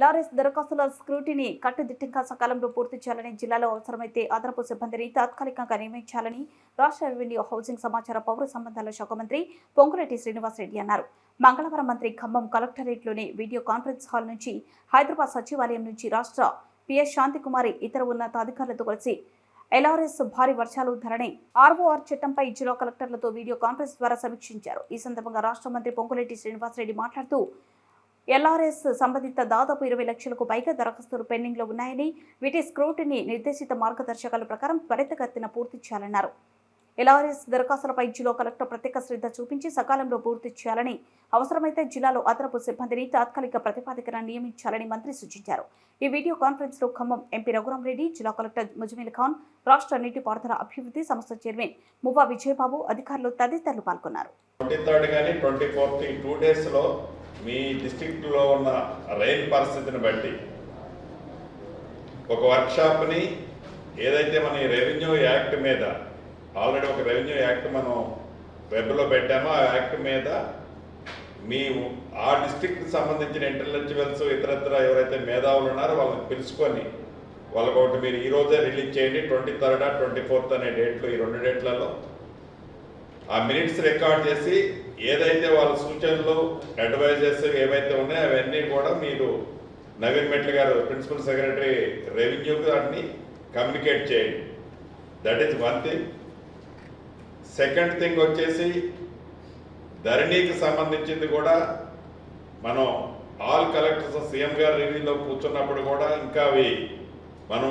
LRS దరఖాస్తుల scrutiny కట్టుదిట్టంగా సకాలంలో పూర్తి చేయాలని, జిల్లాలో అవసరమైతే అదనపు సిబ్బందిని తాత్కాలికంగా నియమించాలని రాష్ట్ర రెవెన్యూ, హౌసింగ్, సమాచార, పౌర సంబంధాల శాఖ మంత్రి పొంగులేటి శ్రీనివాసరెడ్డి అన్నారు. మంగళవారం మంత్రి ఖమ్మం కలెక్టరేట్లోని వీడియో కాన్ఫరెన్స్ హాల్ నుంచి హైదరాబాద్ సచివాలయం నుంచి రాష్ట్ర పిఎస్ శాంతికుమారి ఇతర ఉన్నతాధికారులతో కలిసి ఎల్ఆర్ఎస్ భారీ వర్షాలు ధరణి ఆర్ఓఆర్ చట్టంపై జిల్లా కలెక్టర్లతో వీడియో కాన్ఫరెన్స్ ద్వారా సమీక్షించారు. ఈ సందర్భంగా రాష్ట్ర మంత్రి పొంగులేటి శ్రీనివాసరెడ్డి మాట్లాడుతూ ఎల్ఆర్ఎస్ సంబంధిత దాదాపు 20 లక్షలకు పైగా దరఖాస్తులు పెండింగ్ లో ఉన్నాయని, వీటి స్క్రూటినీ నిర్దేశిత మార్గదర్శకాల ప్రకారం త్వరితగతిన పూర్తి చేయాలన్నారు. ఎల్ఆర్ఎస్ దరఖాస్తులపై జిల్లా కలెక్టర్ ప్రత్యేక శ్రద్ధ చూపించి సకాలంలో పూర్తి చేయాలని, అవసరమైతే జిల్లాలో అదనపు సిబ్బందిని తాత్కాలిక ప్రతిపాదికన నియమించాలని మంత్రి సూచించారు. ఈ వీడియో కాన్ఫరెన్స్ లో ఖమ్మం ఎంపీ రఘురామరెడ్డి, జిల్లా కలెక్టర్ ముజమిల్ ఖాన్, రాష్ట్ర నీటిపారుదల అభివృద్ధి సంస్థ చైర్మన్ మువ్వా విజయబాబు, అధికారులు తదితరులు పాల్గొన్నారు. మీ డిస్ట్రిక్ట్లో ఉన్న రైన్ పరిస్థితిని బట్టి ఒక వర్క్షాప్ని ఏదైతే మన రెవెన్యూ యాక్ట్ మీద ఆల్రెడీ ఒక రెవెన్యూ యాక్ట్ మనం వెబ్లో పెట్టామో ఆ యాక్ట్ మీద మీ ఆ డిస్ట్రిక్ట్కి సంబంధించిన ఇంటెలెక్చువల్స్ ఇతరత్ర ఎవరైతే మేధావులు ఉన్నారో వాళ్ళని పిలుచుకొని వాళ్ళకి ఒకటి మీరు ఈరోజే రిలీజ్ చేయండి. 23rd, 24th అనే డేట్లు, ఈ 2 డేట్లలో ఆ మినిట్స్ రికార్డ్ చేసి ఏదైతే వాళ్ళ సూచనలు, అడ్వైజర్స్ ఏవైతే ఉన్నాయో అవన్నీ కూడా మీరు నవీన్ మెట్ల గారు ప్రిన్సిపల్ సెక్రటరీ రెవెన్యూకి వాటిని కమ్యూనికేట్ చేయండి. That is one thing. Second thing వచ్చేసి ధరణికి సంబంధించింది కూడా మనం ఆల్ కలెక్టర్స్ సీఎం గారు రివ్యూలో కూర్చున్నప్పుడు కూడా ఇంకా అవి మనం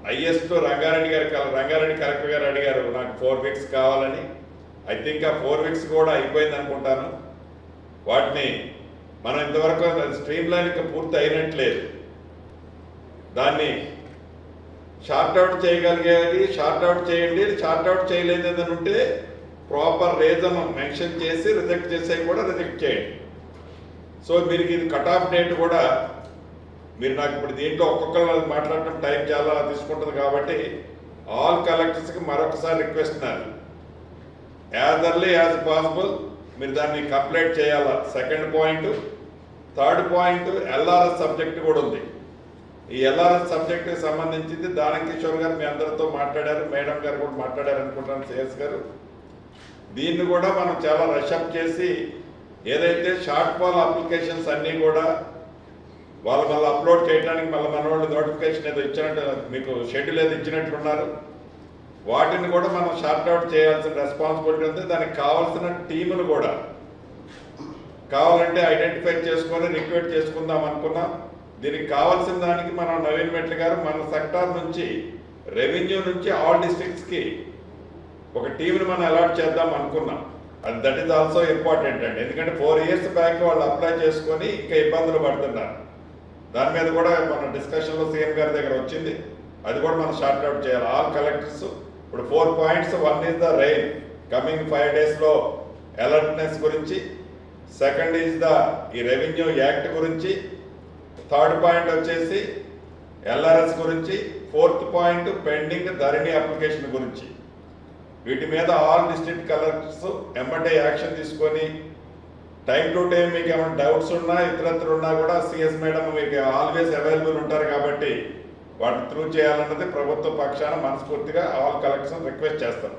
హైయెస్ట్ రంగారెడ్డి కలెక్టర్ గారు అడిగారు నాకు 4 weeks కావాలని. ఐ థింక్ ఆ 4 weeks కూడా అయిపోయింది అనుకుంటాను. వాటిని మనం ఇంతవరకు స్ట్రీమ్ లైన్ పూర్తి అయినట్లేదు. దాన్ని షార్ట్అవుట్ చేయగలిగేది షార్ట్అవుట్ చేయండి, షార్ట్అవుట్ చేయలేదు ఏదైనా ఉంటే ప్రాపర్ రీజన్ మెన్షన్ చేసి రిజెక్ట్ చేసేవి కూడా రిజెక్ట్ చేయండి. సో మీరు ఇది కట్ ఆఫ్ డేట్ కూడా మీరు నాకు ఇప్పుడు దీంట్లో ఒక్కొక్కరు మాట్లాడటం టైం చాలా తీసుకుంటుంది కాబట్టి ఆల్ కలెక్టర్స్కి మరొకసారి రిక్వెస్ట్ నాది, యాజ్ ఎర్లీ యాజ్ పాసిబుల్ మీరు దాన్ని కంప్లీట్ చేయాలా. Second point. Third point, LRS subject కూడా ఉంది. ఈ ఎల్ఆర్ఎస్ సబ్జెక్ట్కి సంబంధించింది దానం కిషోర్ గారు మీ అందరితో మాట్లాడారు, మేడం గారు కూడా మాట్లాడారు అనుకుంటాను, సిఎస్ గారు. దీన్ని కూడా మనం చాలా రషప్ చేసి ఏదైతే షార్ట్ ఫాల్ అప్లికేషన్స్ అన్నీ కూడా వాళ్ళు మళ్ళీ అప్లోడ్ చేయడానికి మళ్ళీ మన వాళ్ళు నోటిఫికేషన్ ఏదో ఇచ్చినట్టు మీకు షెడ్యూల్ ఏదో ఇచ్చినట్లున్నారు. వాటిని కూడా మనం షార్ట్అవుట్ చేయాల్సిన రెస్పాన్సిబిలిటీ ఉంది. దానికి కావాల్సిన టీములు కూడా కావాలంటే ఐడెంటిఫై చేసుకొని రిక్వెస్ట్ చేసుకుందాం అనుకున్నాం. దీనికి కావాల్సిన దానికి మనం నవీన్ మెట్ల గారు మన సెక్టార్ నుంచి రెవెన్యూ నుంచి ఆల్ డిస్ట్రిక్ట్స్కి ఒక టీంని మనం అలాట్ చేద్దాం అనుకున్నాం. అది దట్ ఈజ్ ఆల్సో ఇంపార్టెంట్ అండి. ఎందుకంటే 4 years బ్యాక్ వాళ్ళు అప్లై చేసుకొని ఇంకా ఇబ్బందులు పడుతున్నారు. దాని మీద కూడా మన డిస్కషన్లో సీఎం గారి దగ్గర వచ్చింది. అది కూడా మనం షార్ట్అవుట్ చేయాలి. ఆల్ కలెక్టర్స్ ఇప్పుడు 4 points. 1 is the rain, coming 5 daysలో అలర్ట్నెస్ గురించి. సెకండ్ ఈజ్ ఈ రెవెన్యూ యాక్ట్ గురించి. థర్డ్ పాయింట్ వచ్చేసి ఎల్ఆర్ఎస్ గురించి. Fourth point pending Dharani application గురించి. వీటి మీద ఆల్ డిస్ట్రిక్ట్ కలెక్టర్స్ ఎమ్మటే యాక్షన్ తీసుకొని టైం టు టైం మీకు ఏమైనా డౌట్స్ ఉన్నా ఇతరత్ర ఉన్నా కూడా సిఎస్ మేడం మీకు ఆల్వేస్ అవైలబుల్ ఉంటారు కాబట్టి వాటిని త్రూ చేయాలన్నది ప్రభుత్వ పక్షాన మనస్ఫూర్తిగా ఆల్ కలెక్టర్స్ రిక్వెస్ట్ చేస్తాం.